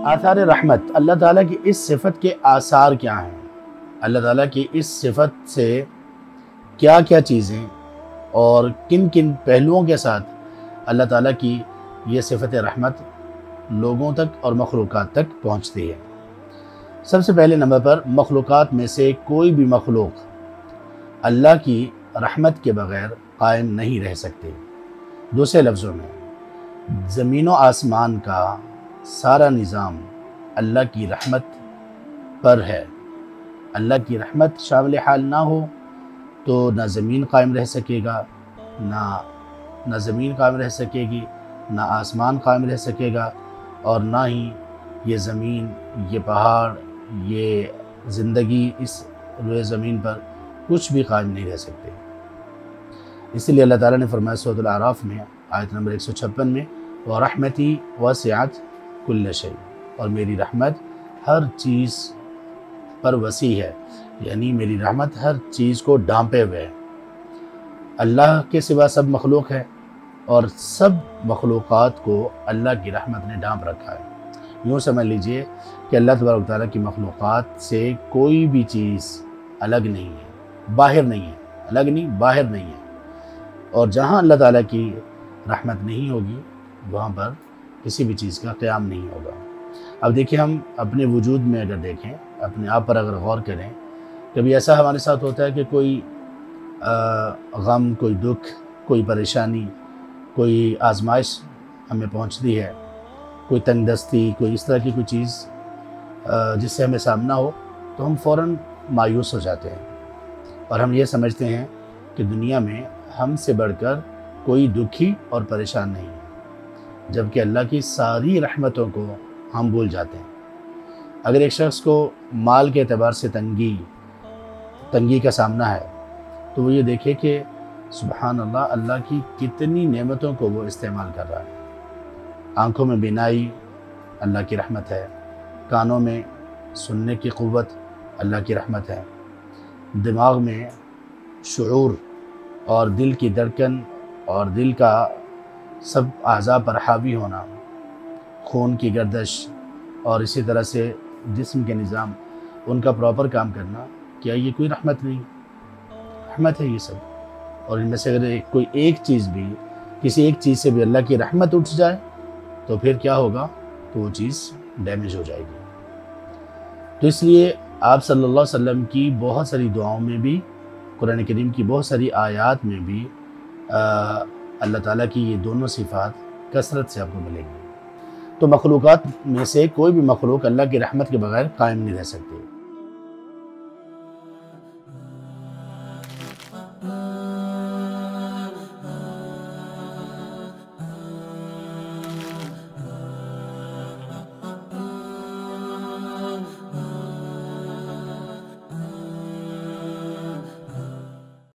آثار رحمت، اللہ تعالیٰ کی اس صفت کے آثار کیا ہیں؟ اللہ تعالیٰ کی اس صفت سے کیا کیا چیزیں اور کن کن پہلوؤں کے ساتھ اللہ تعالیٰ کی یہ صفت رحمت لوگوں تک اور مخلوقات تک پہنچتی ہے؟ سب سے پہلے نمبر پر، مخلوقات میں سے کوئی بھی مخلوق اللہ کی رحمت کے بغیر قائم نہیں رہ سکتے۔ دوسرے لفظوں میں، زمین و آسمان کا سارا نظام اللہ کی رحمت پر ہے۔ اللہ کی رحمت شامل حال نہ ہو تو نہ زمین قائم رہ سکے گا، نہ زمین قائم رہ سکے گی، نہ آسمان قائم رہ سکے گا، اور نہ ہی یہ زمین، یہ پہاڑ، یہ زندگی اس روئے زمین پر کچھ بھی قائم نہیں رہ سکتے۔ اس لیے اللہ تعالیٰ نے فرمایا سورۃ الاعراف میں آیت نمبر 156 میں، وَرَحْمَتِي وَسِعَتْ كُلَّ شَيْءٍ، اور میری رحمت ہر چیز پر وسیع ہے، یعنی میری رحمت ہر چیز کو ڈھانپے ہوئے ہے۔ اللہ کے سوا سب مخلوق ہے اور سب مخلوقات کو اللہ کی رحمت نے ڈھانپ رکھا ہے۔ یوں سمجھ لیجئے کہ اللہ تبارک و تعالیٰ کی مخلوقات سے کوئی بھی چیز الگ نہیں ہے، باہر نہیں ہے، الگ نہیں، باہر نہیں ہے، اور جہاں اللہ تعالیٰ کی رحمت نہیں ہوگی وہاں پر کسی بھی چیز کا قیام نہیں ہوگا۔ اب دیکھیں، ہم اپنے وجود میں اگر دیکھیں، اپنے آپ پر اگر غور کریں، کبھی ایسا ہمارے ساتھ ہوتا ہے کہ کوئی غم، کوئی دکھ، کوئی پریشانی، کوئی آزمائش ہمیں پہنچتی ہے، کوئی تنگ دستی، کوئی اس طرح کی کوئی چیز جس سے ہمیں سامنا ہو تو ہم فوراً مایوس ہو جاتے ہیں اور ہم یہ سمجھتے ہیں کہ دنیا میں ہم سے بڑھ کر کوئی دکھی اور پریشان نہیں ہے، جبکہ اللہ کی ساری رحمتوں کو ہم بھول جاتے ہیں۔ اگر ایک شخص کو مال کے اعتبار سے تنگی کا سامنا ہے تو وہ یہ دیکھے کہ سبحان اللہ، اللہ کی کتنی نعمتوں کو وہ استعمال کر رہا ہے۔ آنکھوں میں بینائی اللہ کی رحمت ہے، کانوں میں سننے کی قوت اللہ کی رحمت ہے، دماغ میں شعور اور دل کی دھڑکن اور دل کا سب اعضاء پر حاوی ہونا، خون کی گردش اور اسی طرح سے جسم کے نظام، ان کا پراپر کام کرنا، کیا یہ کوئی رحمت نہیں؟ رحمت ہے یہ سب۔ اور ان میں سے اگر کوئی ایک چیز بھی، کسی ایک چیز سے بھی اللہ کی رحمت اٹھ جائے تو پھر کیا ہوگا؟ تو وہ چیز ڈیمیج ہو جائے گی۔ تو اس لیے آپ صلی اللہ علیہ وسلم کی بہت ساری دعاؤں میں بھی، قرآن کریم کی بہت ساری آیات میں بھی اللہ تعالیٰ کی یہ دونوں صفات کثرت سے آپ کو ملیں گی۔ تو مخلوقات میں سے کوئی بھی مخلوق اللہ کی رحمت کے بغیر قائم نہیں رہ سکتے۔